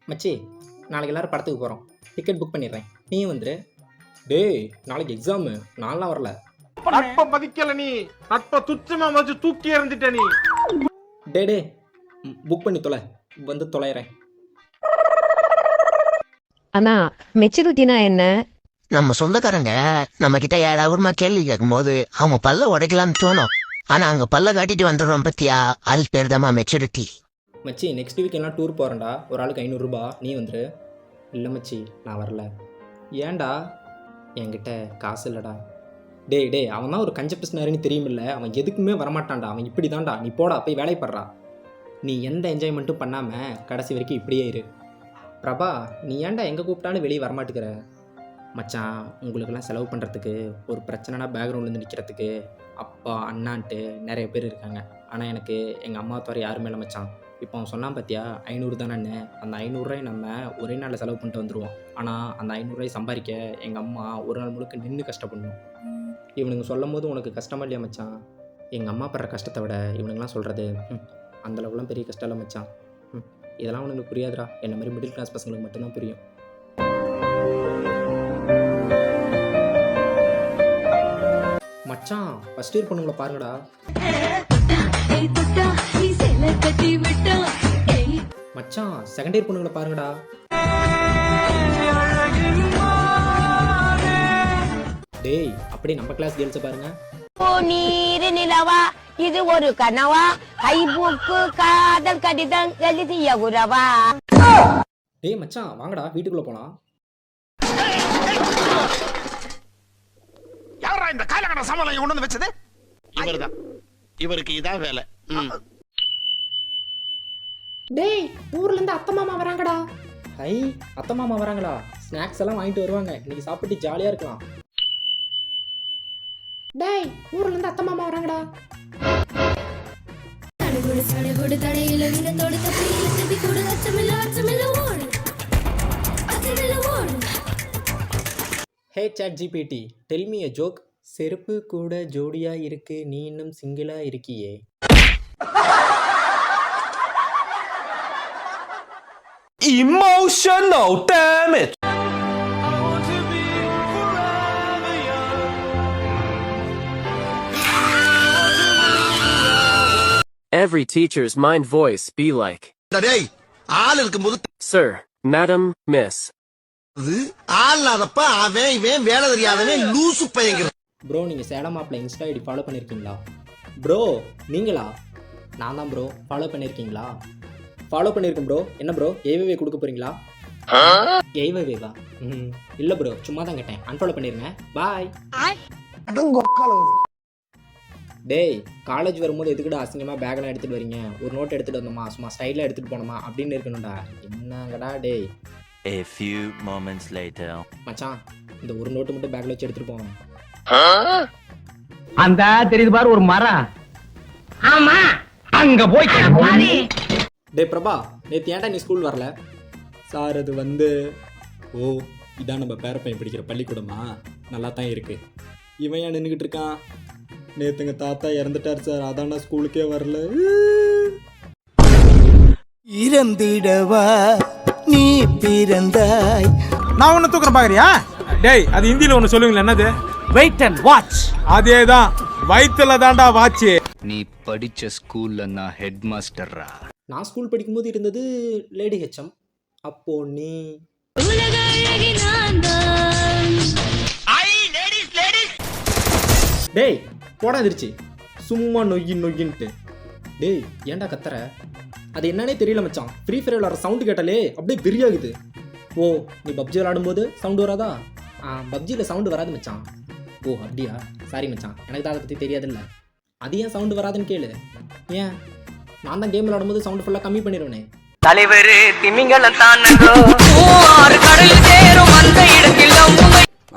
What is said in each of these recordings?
மச்சி, நாளைக்கு எல்லாரும் படத்துக்கு போகிறோம். டிக்கெட் புக் பண்ணிடுறேன், நீயும் வந்துரு. டேய், நாளைக்கு எக்ஸாமு, நான்லாம் வரல. நட்பை மதிக்கல நீ, நட்பை துச்சமா மதிச்சு தூக்கி எறிஞ்சிட்ட நீ. டே புக் பண்ணி தொலை, வந்து தொலைகிறேன். அண்ணா, மெச்சூரிட்டினா என்ன? நம்ம சொந்தக்காரங்க நம்ம கிட்ட யாராவது கேள்வி கேட்கும் போது அவங்க பல்ல உடைக்கலாம்னு தோணும். ஆனா அங்க பல்ல காட்டிட்டு வந்துடுறோம் பத்தியா, அது பேர் தான் மெச்சூரிட்டி. மச்சி, நெக்ஸ்ட் வீக் எல்லாம் டூர் போகிறேன்டா. ஒரு ஆளுக்கு 500 ரூபா, நீ வந்துரு. இல்லை மச்சி, நான் வரல. ஏன்டா? என்கிட்ட காசு இல்லைடா. டேய், அவன் தான் ஒரு கஞ்ச பிஸ்னாருன்னு தெரியுமில்ல. அவன் எதுக்குமே வரமாட்டான்டா. அவன் இப்படி தான்டா. நீ போடா, போய் வேலைப்படுறா. நீ எந்த என்ஜாய்மெண்ட்டும் பண்ணாமல் கடைசி வரைக்கும் இப்படியே இரு. பிரபா, நீ ஏன்டா எங்கே கூப்பிட்டாலும் வெளியே வரமாட்டுக்கிற? மச்சான், உங்களுக்கெல்லாம் செலவு பண்ணுறதுக்கு, ஒரு பிரச்சனைனா பேக்ரவுண்ட்லேருந்து நிற்கிறதுக்கு அப்பா அண்ணான்ட்டு நிறைய பேர் இருக்காங்க. ஆனால் எனக்கு எங்கள் அம்மா தவிர யாருமே இல்லை மச்சான். இப்போ அவன் சொன்னான் பார்த்தியா, 500 தானே. அந்த 500 ரூபாய் நம்ம ஒரே நாளில் செலவு பண்ணிட்டு வந்துடுவோம். ஆனால் அந்த 500 ரூபாய் சம்பாதிக்க எங்கள் அம்மா ஒரு நாள் முழுக்க நின்று கஷ்டப்படணும். இவனுங்க சொல்லும் போது உனக்கு கஷ்டமா இல்லையா மச்சான்? எங்கள் அம்மா படுற கஷ்டத்தை விட இவனுங்களாம் சொல்கிறது அந்தளவுக்குலாம் பெரிய கஷ்டம் இல்லை மச்சான். இதெல்லாம் உனக்கு புரியாதுடா. என்ன மாதிரி மிடில் கிளாஸ் பசங்களுக்கு மட்டும்தான் புரியும். மச்சான், ஃபர்ஸ்ட் இயர் பொண்ணுங்களை பாருங்கடா. மச்சான், செகண்ட் இயர் பொண்ணுங்களை பாருங்கடா. டேய், அப்படியே நம்ம கிளாஸ் கேர்ள்ஸை பாருங்க. நீர் நிலவா, இது ஒரு கனவா, கைபுக்கு காதல் கடிதம் எழுதிய உறவா. டேய் மச்சான், வாங்கடா வீட்டுக்குள்ள போலாம். யாரா இந்த காலகட்ட சமாளம் கொண்டு வந்து வச்சது? இவர்தான். இவருக்கு இதான் வேலை. டேய், ஊர்ல இருந்து அத்தை மாமா வராங்கடா. ஹை, அத்தை மாமா வராங்களா? ஸ்நாக்ஸ் எல்லாம் வாங்கிட்டு வருவாங்க. இன்னைக்கு சாப்பிட்டு ஜாலியா இருக்கலாம். டேய், ஊர்ல இருந்து அத்தை மாமா வராங்கடா. Hey chat GPT, tell me a joke. செருப்பு கூட ஜோடியா இருக்கு, நீ இன்னும் சிங்கிளா இருக்கியே. Emotional damage. Every teacher's mind voice be like, டேய், ஆள் இருக்கும்போது Sir, Madam, Miss. ஆள் இல்லாதப்ப அவன் இவன் வேலை தெரியாதவன் லூசு பையங்க. ப்ரோ, நீங்கள் சேலம் ஆப்பில் இன்ஸ்டா ஐடி ஃபாலோ பண்ணியிருக்கீங்களா? ப்ரோ, நீங்களா? நான் தான் ப்ரோ. ஃபாலோ பண்ணியிருக்கீங்களா? ஃபாலோ பண்ணியிருக்கேன் ப்ரோ. என்ன ப்ரோ, ஏவிவே கொடுக்க போகிறீங்களா? ஏவிவேவா? இல்லை ப்ரோ, சும்மா தான் கேட்டேன். அன்ஃபாலோ பண்ணிருங்க. பாய். டேய், காலேஜ் வரும்போது எதுக்குடா அசிங்கமாக பேக்கெல்லாம் எடுத்துகிட்டு வரீங்க? ஒரு நோட் எடுத்துகிட்டு வந்தோமா, சும்மா ஸ்டைலாக எடுத்துகிட்டு போனோமா அப்படின்னு இருக்கணும்டா. என்னங்கடா டேய். A few moments later. மச்சான், இந்த ஒரு நோட்டு மட்டும் பேக்கில் வச்சு எடுத்துகிட்டு போவேன். அந்த தெரியுது பாரு ஒரு மரம். ஆமா, அங்க போய். டே பிரபா, நேற்று ஏன்டா நீ ஸ்கூல் வரல? சார், அது வந்து ஓ, இதான் நம்ம பேரப்பையன் படிக்கிற பள்ளிக்கூடமா? நல்லா தான் இருக்கு. இவன் ஏன் நின்றுக்கிட்டு இருக்கான்? நேற்றுங்க தாத்தா இறந்துட்டார் சார், அதான் நான் ஸ்கூலுக்கே வரல. இறந்திடவா நீ பிறந்தாய். நான் ஒண்ணு தூக்குறேன் பாக்குறியா? டேய், அது ஹிந்தில ஒண்ணு சொல்லுவீங்களா? என்னது? Wait and watch. அதேதான், வயித்துல தாண்டா வாட்ச். நீ படிச்ச ஸ்கூல்ல நான் ஹெட் மாஸ்டர்ரா. நான் ஸ்கூல் படிக்கும்போது இருந்தது லேடி ஹெச்எம். அப்போ நீ டேய் போடாதிருச்சு, சும்மா நொய்யின்ட்டு. டேய், ஏன்டா கத்துற? அது என்னன்னே தெரியல மச்சான். ஃப்ரீ ஃபயர் விளாட்ற சவுண்டு கேட்டாலே அப்படியே வெறியாகுது. ஓ, நீ பப்ஜி விளாடும்போது சவுண்டு வராதா? பப்ஜியில் சவுண்டு வராது மச்சான். ஓ அப்படியா? சாரி மச்சான், எனக்கு தான் அதை பற்றி தெரியாதுல்ல. அது ஏன் சவுண்டு வராதுன்னு கேளு. ஏன், நான் தான் கேம் விளாடும்போது சவுண்டு ஃபுல்லாக கம்மி பண்ணிடுவேனே. தலைவர் திமிங்கலம் தான்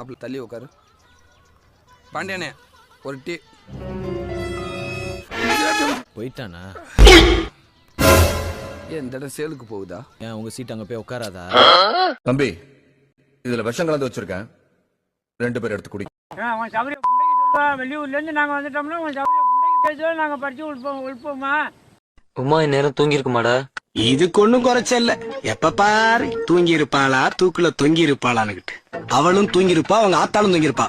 அப்படி தள்ளி உட்காரு. பாண்டியானே, ஒரு டீ. போயிட்டானா? ஏன் இந்த இடம் சேலுக்கு போகுதா? ஏன் உங்க சீட் அங்க போய் உட்காராதா? தம்பி, இதுல விஷம் கலந்து வச்சிருக்கேன், 2 பேர் எடுத்து குடி. வெளியூர்ல இருந்து நாங்க வந்துட்டோம்னா பேசுவோம், நாங்க படிச்சு உள்போமா. உமா நேரம் தூங்கி இருக்குமாடா? இதுக்கு ஒண்ணும் குறைச்சல்ல. எப்ப பாரு தூங்கி இருப்பாளா தூக்குல தொங்கி இருப்பாளான்னுகிட்டு. அவளும் தூங்கி இருப்பா, அவங்க ஆத்தாலும் தூங்கி இருப்பா.